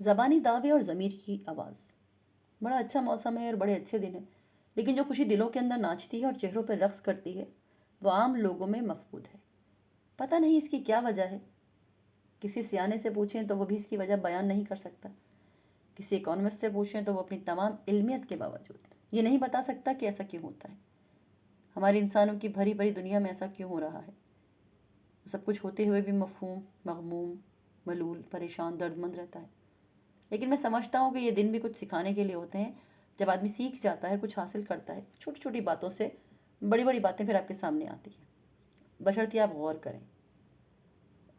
زبانی دعوے اور ضمیر کی آواز۔ بڑا اچھا موسم ہے اور بڑے اچھے دن ہیں، لیکن جو خوشی دلوں کے اندر ناچتی ہے اور چہروں پر رقص کرتی ہے وہ عام لوگوں میں مفقود ہے۔ پتہ نہیں اس کی کیا وجہ ہے۔ کسی سیانے سے پوچھیں تو وہ بھی اس کی وجہ بیان نہیں کر سکتا، کسی اکانومسٹ سے پوچھیں تو وہ اپنی تمام علمیت کے باوجود یہ نہیں بتا سکتا کہ ایسا کیوں ہوتا ہے۔ ہماری انسانوں کی بھری بھری دنیا میں ایسا کیوں ہو رہا ہے؟ سب کچھ ہوتے ہوئے بھی مفہوم، مغموم، ملول، پریشان، درد مند رہتا ہے۔ لیکن میں سمجھتا ہوں کہ یہ دن بھی کچھ سکھانے کے لیے ہوتے ہیں۔ جب آدمی سیکھ جاتا ہے، کچھ حاصل کرتا ہے، چھوٹی چھوٹی باتوں سے بڑی بڑی باتیں پھر آپ کے سامنے آتی ہیں، بشرطیہ آپ غور کریں۔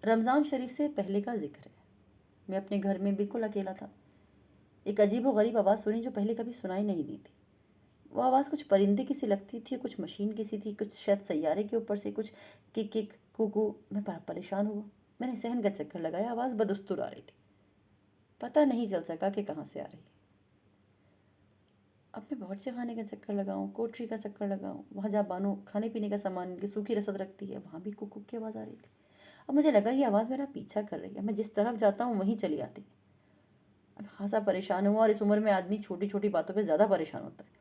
رمضان شریف سے پہلے کا ذکر ہے۔ میں اپنے گھر میں بالکل اکیلا تھا۔ ایک عجیب و غریب آواز سنی جو پہلے کبھی سنائی نہیں دی تھی۔ وہ آواز کچھ پرندے کی سی لگتی تھی، کچھ مشین کی سی تھی، کچھ شاید سیارے کے اوپر سے، کچھ کک کک کوکو۔ میں بڑا پریشان ہوا۔ میں نے صحن کا چکر لگایا، آواز بدستور آ رہی تھی۔ پتہ نہیں چل سکا کہ کہاں سے آ رہی ہے۔ اب میں باورچی خانے کا چکر لگاؤں، کوٹری کا چکر لگاؤں، وہاں جہاں بانو کھانے پینے کا سامان کی سوکھی رسد رکھتی ہے وہاں بھی کک کک کی آواز آ رہی تھی۔ اب مجھے لگا یہ آواز میرا پیچھا کر رہی ہے، میں جس طرف جاتا ہوں وہیں چلی آتی ہے۔ اب خاصا پریشان ہوا، اور اس عمر میں آدمی چھوٹی چھوٹی باتوں پہ زیادہ پریشان ہوتا ہے۔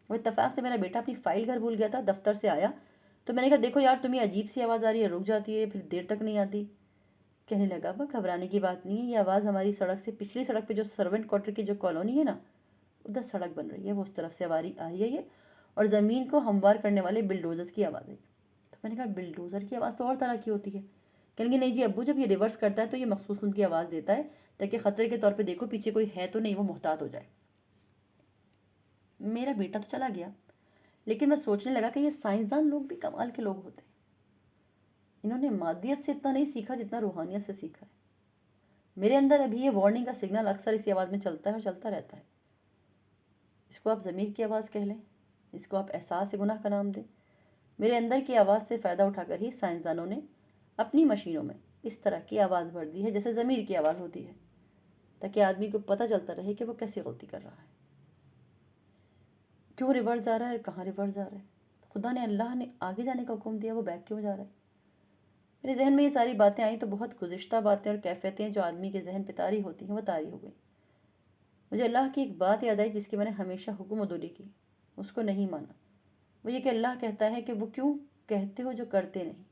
وہ اتفاق سے میرا بیٹا اپنی فائل گھر بھول گیا تھا، دفتر سے آیا تو میں نے کہا دیکھو یار تمہیں عجیب سی آواز آ رہی ہے، رک جاتی ہے پھر دیر تک نہیں آتی۔ کہنے لگا وہ گھبرانے کی بات نہیں ہے، یہ آواز ہماری سڑک سے پچھلی سڑک پہ جو سرونٹ کوارٹر کی جو کالونی ہے نا، ادھر سڑک بن رہی ہے، وہ اس طرف سے آ رہی ہے یہ، اور زمین کو ہموار کرنے والے بلڈوزرز کی آواز ہے۔ تو میں نے کہا بلڈوزر کی آواز تو اور طرح کی ہوتی ہے۔ کہیں گے نہیں جی ابو، جب یہ ریورس کرتا ہے تو یہ مخصوص ان کی آواز دیتا ہے تاکہ خطرے کے طور پہ دیکھو پیچھے کوئی ہے تو نہیں، وہ محتاط ہو جائے۔ میرا بیٹا تو چلا گیا، لیکن میں سوچنے لگا کہ یہ سائنسدان لوگ بھی کمال کے لوگ ہوتے ہیں۔ انہوں نے مادیت سے اتنا نہیں سیکھا جتنا روحانیت سے سیکھا ہے۔ میرے اندر ابھی یہ وارننگ کا سگنل اکثر اسی آواز میں چلتا ہے اور چلتا رہتا ہے۔ اس کو آپ ضمیر کی آواز کہہ لیں، اس کو آپ احساس گناہ کا نام دیں۔ میرے اندر کی آواز سے فائدہ اٹھا کر ہی سائنسدانوں نے اپنی مشینوں میں اس طرح کی آواز بھر دی ہے جیسے ضمیر کی آواز ہوتی ہے، تاکہ آدمی کو پتہ چلتا رہے کہ وہ کیسے غلطی کر رہا ہے، کیوں ریورس جا رہا ہے اور کہاں ریورس جا رہا ہے۔ خدا نے، اللہ نے آگے جانے کا حکم دیا، وہ بیک کیوں جا رہا ہے۔ میرے ذہن میں یہ ساری باتیں آئیں تو بہت گزشتہ باتیں اور کیفیتیں جو آدمی کے ذہن پہ طاری ہوتی ہیں وہ طاری ہو گئیں۔ مجھے اللہ کی ایک بات یاد آئی جس کی میں نے ہمیشہ حکم عدولی کی، اس کو نہیں مانا۔ وہ یہ کہ اللہ کہتا ہے کہ وہ کیوں کہتے ہو جو کرتے نہیں،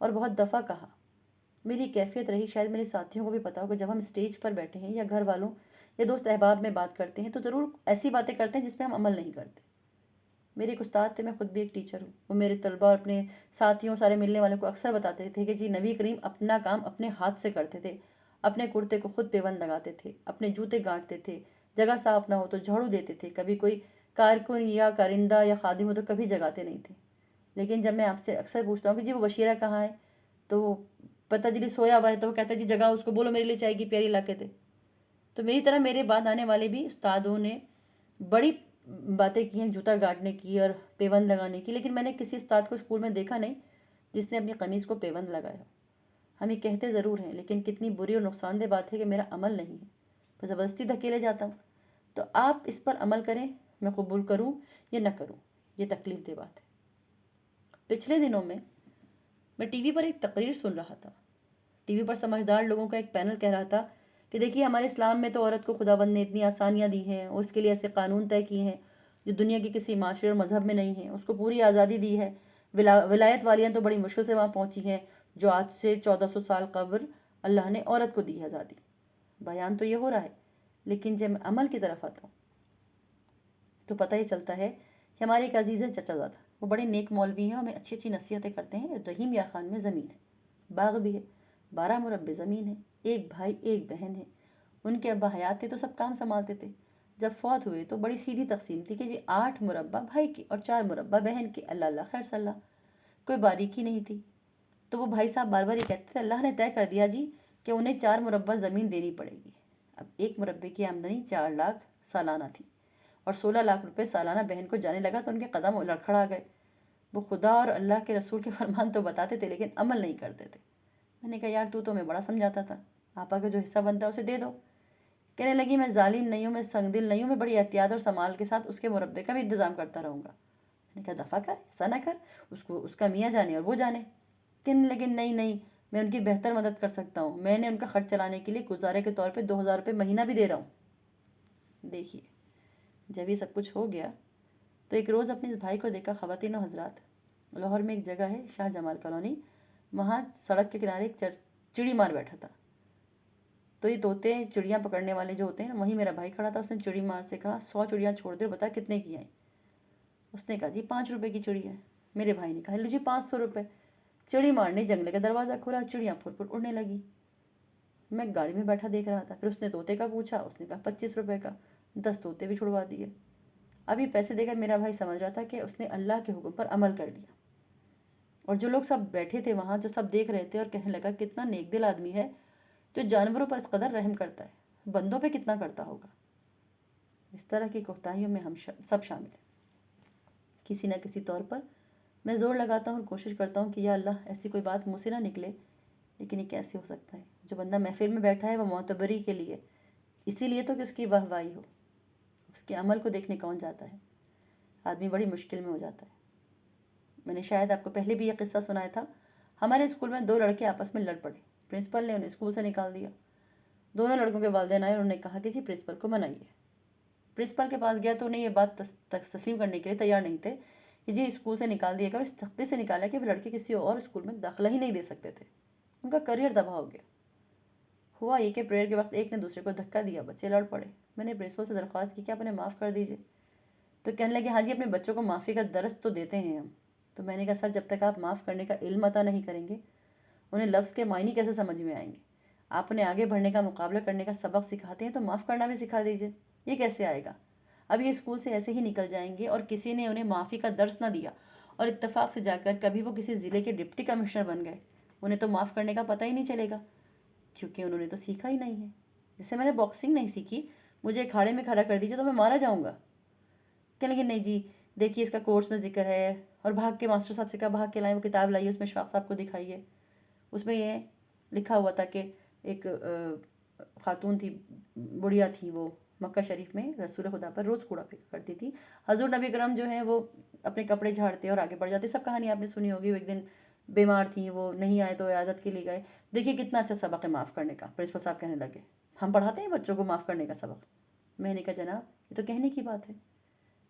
اور بہت دفعہ کہا۔ میری کیفیت رہی، شاید میرے ساتھیوں کو بھی پتا ہو کہ جب ہم اسٹیج پر بیٹھے ہیں یا گھر والوں یا دوست احباب میں بات کرتے ہیں تو ضرور ایسی باتیں کرتے ہیں جس پہ ہم عمل نہیں کرتے۔ میرے ایک استاد تھے، میں خود بھی ایک ٹیچر ہوں، وہ میرے طلباء اور اپنے ساتھیوں سارے ملنے والوں کو اکثر بتاتے تھے کہ جی نبی کریم اپنا کام اپنے ہاتھ سے کرتے تھے، اپنے کرتے کو خود پیوند لگاتے تھے، اپنے جوتے گانٹتے تھے، جگہ صاف نہ ہو تو جھاڑو دیتے تھے، کبھی کوئی کارکن یا کارندہ یا خادم ہو تو کبھی جگاتے نہیں تھے۔ لیکن جب میں آپ سے اکثر پوچھتا ہوں کہ جی وہ بشیرہ کہاں ہے، تو پتہ جی سویا ہوا ہے، تو وہ کہتا ہے جی جگہ اس کو بولو میرے لیے چائے کی پیاری لا کے دے۔ تو میری طرح میرے بعد آنے والے بھی استادوں نے بڑی باتیں کی ہیں جوتا گاڑنے کی اور پیوند لگانے کی، لیکن میں نے کسی استاد کو اسکول میں دیکھا نہیں جس نے اپنی قمیض کو پیوند لگایا۔ ہم یہ کہتے ضرور ہیں، لیکن کتنی بری اور نقصان دہ بات ہے کہ میرا عمل نہیں ہے، میں زبردستی دھکیلے جاتا ہوں۔ تو آپ اس پر عمل کریں، میں قبول کروں یا نہ کروں، یہ تکلیف دہ بات ہے۔ پچھلے دنوں میں ٹی وی پر ایک تقریر سن رہا تھا۔ ٹی وی پر سمجھدار لوگوں کا ایک پینل کہہ رہا تھا کہ دیکھیے ہمارے اسلام میں تو عورت کو خداوند نے اتنی آسانیاں دی ہیں اور اس کے لیے ایسے قانون طے کیے ہیں جو دنیا کے کسی معاشرے اور مذہب میں نہیں ہیں، اس کو پوری آزادی دی ہے۔ ولایت والیاں تو بڑی مشکل سے وہاں پہنچی ہیں جو آج سے 1400 سال قبل اللہ نے عورت کو دی ہے آزادی۔ بیان تو یہ ہو رہا ہے، لیکن جب میں عمل کی طرف آتا ہوں تو پتہ ہی چلتا ہے کہ ہمارے ایک عزیز ہیں چچا زادہ، وہ بڑے نیک مولوی ہیں، ہمیں اچھی اچھی نصیحتیں کرتے ہیں۔ رحیم یار خان میں زمین ہے، باغ بھی ہے، 12 مربع زمین ہے، ایک بھائی ایک بہن ہے۔ ان کے ابا حیات تھے تو سب کام سنبھالتے تھے، جب فوت ہوئے تو بڑی سیدھی تقسیم تھی کہ جی 8 مربع بھائی کے اور 4 مربع بہن کے، اللہ اللہ خیر صلی اللہ، کوئی باریکی نہیں تھی۔ تو وہ بھائی صاحب بار بار یہ کہتے تھے اللہ نے طے کر دیا جی کہ انہیں 4 مربع زمین دینی پڑے گی۔ اب ایک مربع کی آمدنی 4 لاکھ سالانہ تھی اور 16 لاکھ روپے سالانہ بہن کو جانے لگا تو ان کے قدم لڑکھڑا گئے۔ وہ خدا اور اللہ کے رسول کے فرمان تو بتاتے تھے لیکن عمل نہیں کرتے تھے۔ میں نے کہا یار تو ہمیں بڑا سمجھاتا تھا، آپا کا جو حصہ بنتا ہے اسے دے دو۔ کہنے لگی میں ظالم نہیں ہوں، میں سنگ دل نہیں ہوں، میں بڑی احتیاط اور سمال کے ساتھ اس کے مربع کا بھی انتظام کرتا رہوں گا۔ میں نے کہا دفع کر، ایسا نہ کر، اس کا میاں جانے اور وہ جانے۔ کہنے لگے نہیں نہیں، میں ان کی بہتر مدد کر سکتا ہوں، میں نے ان کا خرچ چلانے کے لیے گزارے کے طور پہ 2000 روپے مہینہ بھی دے رہا ہوں۔ دیکھیے، جب یہ سب کچھ ہو گیا تو ایک روز اپنے اس بھائی کو دیکھا۔ خواتین و حضرات، لاہور میں ایک جگہ ہے شاہ جمال کالونی، وہاں سڑک کے کنارے ایک چڑی مار بیٹھا تھا۔ تو یہ طوطے چڑیاں پکڑنے والے جو ہوتے ہیں نا، وہیں میرا بھائی کھڑا تھا۔ اس نے چڑی مار سے کہا 100 چڑیاں چھوڑ دے، بتا کتنے کی آئیں؟ اس نے کہا جی 5 روپے کی چڑی ہے۔ میرے بھائی نے کہا لو جی 500 روپے۔ چڑی مار نے جنگلے کا دروازہ کھولا، چڑیاں پھر پھر اڑنے لگی۔ میں گاڑی میں بیٹھا دیکھ رہا تھا۔ پھر اس نے طوطے کا پوچھا، اس نے کہا 25 روپے کا۔ 10 طوطے بھی چھڑوا دیے۔ ابھی پیسے دے کر میرا بھائی سمجھ رہا تھا کہ اس نے اللہ کے حکم پر عمل کر لیا۔ اور جو لوگ سب بیٹھے تھے وہاں، جو سب دیکھ رہے تھے، اور کہنے لگا کتنا نیک دل آدمی ہے جو جانوروں پر اس قدر رحم کرتا ہے، بندوں پہ کتنا کرتا ہوگا۔ اس طرح کی کوتاہیوں میں ہم سب شامل ہیں۔ کسی نہ کسی طور پر میں زور لگاتا ہوں اور کوشش کرتا ہوں کہ یا اللہ ایسی کوئی بات منہ سے نہ نکلے، لیکن یہ کیسے ہو سکتا ہے؟ جو بندہ محفل میں بیٹھا ہے وہ معتبری کے لیے، اسی لیے تو کہ اس کی واہ واہی ہو، اس کے عمل کو دیکھنے کون جاتا ہے؟ آدمی بڑی مشکل میں ہو جاتا ہے۔ میں نے شاید آپ کو پہلے بھی یہ قصہ سنایا تھا۔ ہمارے اسکول میں 2 لڑکے آپس میں لڑ پڑے، پرنسپل نے انہیں اسکول سے نکال دیا۔ دونوں لڑکوں کے والدین آئے اور انہوں نے کہا کہ جی پرنسپل کو منائیے۔ پرنسپل کے پاس گیا تو انہیں یہ بات تسلیم کرنے کے لیے تیار نہیں تھے کہ جی اسکول سے نکال دیا گیا، اور اس سختی سے نکالا کہ وہ لڑکے کسی اور اسکول میں داخلہ ہی نہیں دے سکتے تھے۔ ان کا کریئر تباہ ہو گیا۔ ہوا یہ کہ پریئر کے وقت ایک نے دوسرے کو دھکا دیا، بچے لڑ پڑے۔ میں نے پرنسپل سے درخواست کی کہ آپ انہیں معاف کر دیجیے، تو کہنے لگے ہاں جی اپنے بچوں کو معافی کا درس تو دیتے ہیں ہم۔ تو میں نے کہا سر جب تک آپ معاف کرنے کا علم عطا نہیں کریں گے، انہیں لفظ کے معنی کیسے سمجھ میں آئیں گے؟ آپ انہیں آگے بڑھنے کا، مقابلہ کرنے کا سبق سکھاتے ہیں تو معاف کرنا بھی سکھا دیجیے۔ یہ کیسے آئے گا؟ اب یہ اسکول سے ایسے ہی نکل جائیں گے اور کسی نے انہیں معافی کا درس نہ دیا، اور اتفاق سے جا کر کبھی وہ کسی ضلع کے ڈپٹی کمشنر بن گئے، انہیں تو معاف کرنے کا پتہ ہی نہیں چلے گا، کیونکہ انہوں نے تو سیکھا ہی نہیں ہے۔ جیسے میں نے باکسنگ نہیں سیکھی، مجھے کھاڑے میں کھڑا کر دیجیے تو میں مارا جاؤں گا۔ کہنے لگے نہیں جی دیکھیے اس کا کورس میں ذکر ہے، اور بھاگ کے ماسٹر صاحب سے کہا بھاگ کے لائیں، وہ کتاب لائیے، اس میں اشفاق صاحب کو دکھائیے۔ اس میں یہ لکھا ہوا تھا کہ ایک خاتون تھی، بڑھیا تھی، وہ مکہ شریف میں رسول خدا پر روز کوڑا پھینکا کرتی تھی۔ حضور نبی کرم جو ہیں وہ اپنے کپڑے جھاڑتے اور آگے بڑھ جاتے۔ سب کہانی آپ نے سنی ہوگی۔ وہ ایک دن بیمار تھیں، وہ نہیں آئے تو عیادت کے لیے گئے۔ دیکھیے کتنا اچھا سبق ہے معاف کرنے کا۔ پرنسپل صاحب کہنے لگے ہم پڑھاتے ہیں بچوں کو معاف کرنے کا سبق؟ میں نے کہا جناب یہ تو کہنے کی بات ہے۔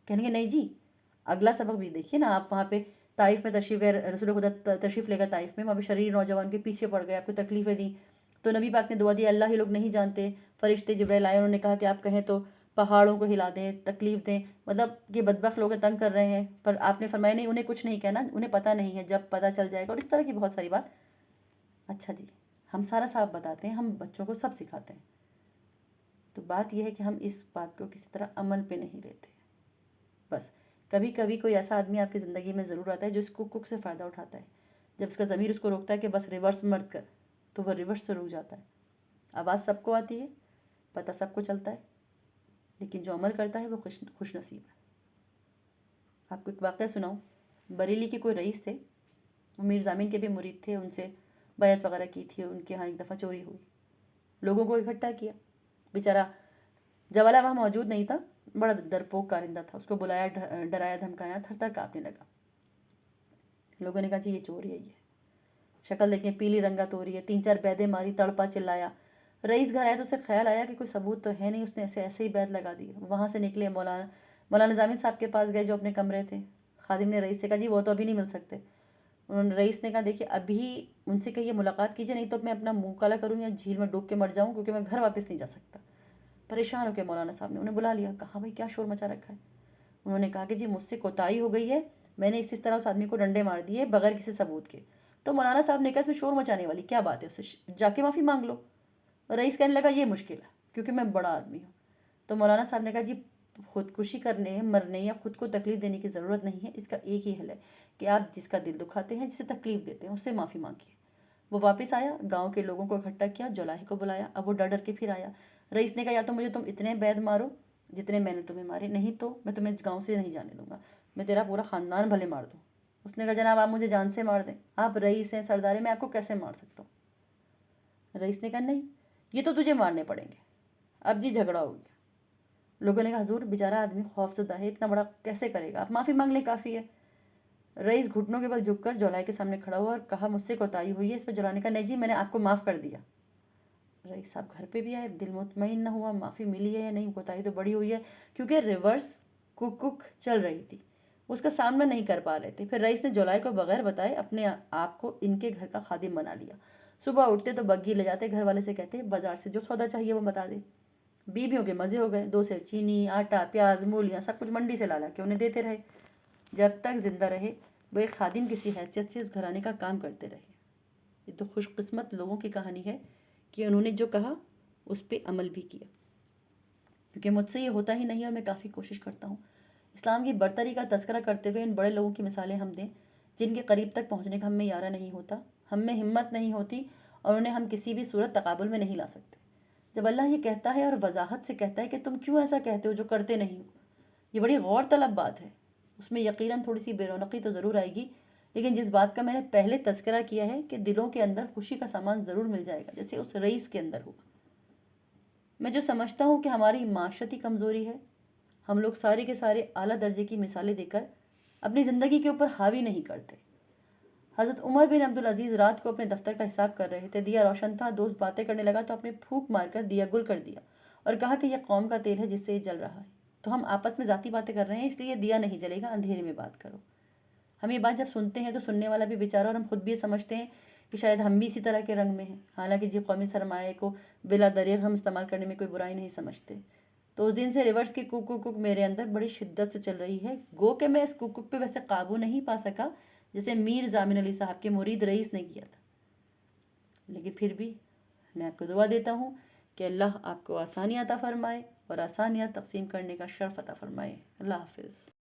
کہنے گے نہیں جی اگلا سبق بھی دیکھیے نا، آپ وہاں پہ طائف میں تشریف گئے، رسول خدا تشریف لے گئے طائف میں، وہاں پہ شریر نوجوان کے پیچھے پڑ گئے، آپ کو تکلیفیں دیں، تو نبی پاک نے دعا دی اللہ ہی لوگ نہیں جانتے، فرشتے جبرائیل آئے، انہوں نے کہا کہ آپ کہیں تو پہاڑوں کو ہلا دیں، تکلیف دیں، مطلب یہ بدبخت لوگ تنگ کر رہے ہیں، پر آپ نے فرمایا نہیں انہیں کچھ نہیں کہنا، انہیں پتہ نہیں ہے، جب پتہ چل جائے گا، اور اس طرح کی بہت ساری بات۔ اچھا جی ہم سارا صاحب بتاتے ہیں، ہم بچوں کو سب سکھاتے ہیں، تو بات یہ ہے کہ ہم اس بات کو کسی طرح عمل پہ نہیں لیتے۔ بس کبھی کبھی کوئی ایسا آدمی آپ کی زندگی میں ضرور آتا ہے جو اس کک سے فائدہ اٹھاتا ہے۔ جب اس کا ضمیر اس کو روکتا ہے کہ بس ریورس مت کر، تو وہ ریورس سے رک جاتا ہے۔ آواز سب کو آتی ہے، پتہ سب کو چلتا ہے، لیکن جو عمل کرتا ہے وہ خوش نصیب ہے۔ آپ کو ایک واقعہ سناؤں۔ بریلی کے کوئی رئیس تھے، وہ میر ضامن کے بھی مرید تھے، ان سے بیعت وغیرہ کی تھی، ان کے ہاں ایک دفعہ چوری ہوئی، لوگوں کو اکٹھا کیا، بیچارہ جوالا وہاں موجود نہیں تھا، بڑا ڈرپوک کارندہ تھا، اس کو بلایا، ڈرایا دھمکایا، تھر تھر کانپنے لگا۔ لوگوں نے کہا جی یہ چور ہے، یہ شکل دیکھیں پیلی رنگت ہو رہی ہے، 3 4 بیدیں ماری، تڑپا چلایا۔ رئیس گھر آیا تو اسے خیال آیا کہ کوئی ثبوت تو ہے نہیں، اس نے ایسے ہی بیعت لگا دی۔ وہاں سے نکلے، مولانا ضامن صاحب کے پاس گئے جو اپنے کمرے تھے۔ خادم نے رئیس سے کہا جی وہ تو ابھی نہیں مل سکتے۔ انہوں نے رئیس نے کہا دیکھیے ابھی ان سے کہیے ملاقات کیجیے، نہیں تو میں اپنا منہ کالا کروں یا جھیل میں ڈوب کے مر جاؤں، کیونکہ میں گھر واپس نہیں جا سکتا۔ پریشان ہو کے مولانا صاحب نے انہیں بلا لیا، کہا بھائی کیا شور مچا رکھا ہے؟ انہوں نے کہا کہ جی مجھ سے کوتاہی ہو گئی ہے، میں نے اس طرح اس آدمی کو ڈنڈے مار دیے بغیر کسی ثبوت کے۔ تو مولانا صاحب نے کہا اس میں شور مچانے والی کیا بات ہے، اسے جا کے معافی مانگ لو۔ رئیس کہنے لگا یہ مشکل ہے کیونکہ میں بڑا آدمی ہوں۔ تو مولانا صاحب نے کہا جی خودکشی کرنے، مرنے یا خود کو تکلیف دینے کی ضرورت نہیں ہے، اس کا ایک ہی حل ہے کہ آپ جس کا دل دکھاتے ہیں، جسے تکلیف دیتے ہیں، اس سے معافی مانگیے۔ وہ واپس آیا، گاؤں کے لوگوں کو اکٹھا کیا، جولاہے کو بلایا، اب وہ ڈر ڈر کے پھر آیا۔ رئیس نے کہا یا تو مجھے تم اتنے بیعت مارو جتنے میں نے تمہیں مارے، نہیں تو میں تمہیں اس گاؤں سے نہیں جانے دوں گا، میں تیرا پورا خاندان بھلے مار دوں۔ اس نے کہا جناب آپ مجھے جان سے مار دیں، آپ رئیس ہیں، سردار ہیں، میں آپ کو کیسے مار سکتا ہوں؟ رئیس نے کہا نہیں یہ تو تجھے مارنے پڑیں گے۔ اب جی جھگڑا ہو گیا۔ لوگوں نے کہا حضور بیچارہ آدمی خوف زدہ ہے، اتنا بڑا کیسے کرے گا، آپ معافی مانگ لیں کافی ہے۔ رئیس گھٹنوں کے بل جھک کر جولائی کے سامنے کھڑا ہوا اور کہا مجھ سے کوتاہی ہوئی ہے. اس پر جولائی نے کہا نہیں جی میں نے آپ کو معاف کر دیا. رئیس صاحب گھر پہ بھی آئے, دل مطمئن نہ ہوا معافی ملی ہے یا نہیں, کوتاہی تو بڑی ہوئی ہے کیونکہ ریورس کک چل رہی تھی, اس کا سامنا نہیں کر پا رہے تھے. پھر رئیس نے جولائی کو بغیر بتائے اپنے آپ کو ان کے گھر کا خادم بنا لیا. صبح اٹھتے تو بگی لے جاتے, گھر والے سے کہتے بازار سے جو سودا چاہیے وہ بتا دے. بیویوں کے مزے ہو گئے, 2 سیر چینی, آٹا, پیاز, مولیاں سب کچھ منڈی سے لا کے انہیں دیتے رہے. جب تک زندہ رہے وہ ایک خادم کسی حیثیت سے اس گھرانے کا کام کرتے رہے. یہ تو خوش قسمت لوگوں کی کہانی ہے کہ انہوں نے جو کہا اس پہ عمل بھی کیا, کیونکہ مجھ سے یہ ہوتا ہی نہیں اور میں کافی کوشش کرتا ہوں اسلام کی برتری کا تذکرہ کرتے ہوئے ان بڑے لوگوں کی مثالیں ہم دیں جن کے قریب تک پہنچنے کا ہم میں یارہ نہیں ہوتا, ہم میں ہمت نہیں ہوتی اور انہیں ہم کسی بھی صورت تقابل میں نہیں لا سکتے. جب اللہ یہ کہتا ہے اور وضاحت سے کہتا ہے کہ تم کیوں ایسا کہتے ہو جو کرتے نہیں ہو, یہ بڑی غور طلب بات ہے. اس میں یقیناً تھوڑی سی بے رونقی تو ضرور آئے گی, لیکن جس بات کا میں نے پہلے تذکرہ کیا ہے کہ دلوں کے اندر خوشی کا سامان ضرور مل جائے گا, جیسے اس رئیس کے اندر ہوا. میں جو سمجھتا ہوں کہ ہماری معاشرتی کمزوری ہے, ہم لوگ سارے کے سارے اعلیٰ درجے کی مثالیں دے کر اپنی زندگی کے اوپر حاوی نہیں کرتے. حضرت عمر بن عبدالعزیز رات کو اپنے دفتر کا حساب کر رہے تھے, دیا روشن تھا, دوست باتیں کرنے لگا تو اپنے پھونک مار کر دیا گل کر دیا اور کہا کہ یہ قوم کا تیل ہے جس سے یہ جل رہا ہے. تو ہم آپس میں ذاتی باتیں کر رہے ہیں اس لیے دیا نہیں جلے گا, اندھیرے میں بات کرو. ہم یہ بات جب سنتے ہیں تو سننے والا بھی بیچارہ اور ہم خود بھی یہ سمجھتے ہیں کہ شاید ہم بھی اسی طرح کے رنگ میں ہیں, حالانکہ جی قومی سرمایہ کو بلا دریغ ہم استعمال کرنے میں کوئی برائی نہیں سمجھتے. تو اس دن سے ریورس کی کک کک کک میرے اندر بڑی شدت سے چل رہی ہے, گو کہ میں اس کک کک پہ ویسے قابو نہیں پا سکا جیسے میر ضامن علی صاحب کے مرید رئیس نے کیا تھا, لیکن پھر بھی میں آپ کو دعا دیتا ہوں کہ اللہ آپ کو آسانیاں عطا فرمائے اور آسانیاں تقسیم کرنے کا شرف عطا فرمائے. اللہ حافظ.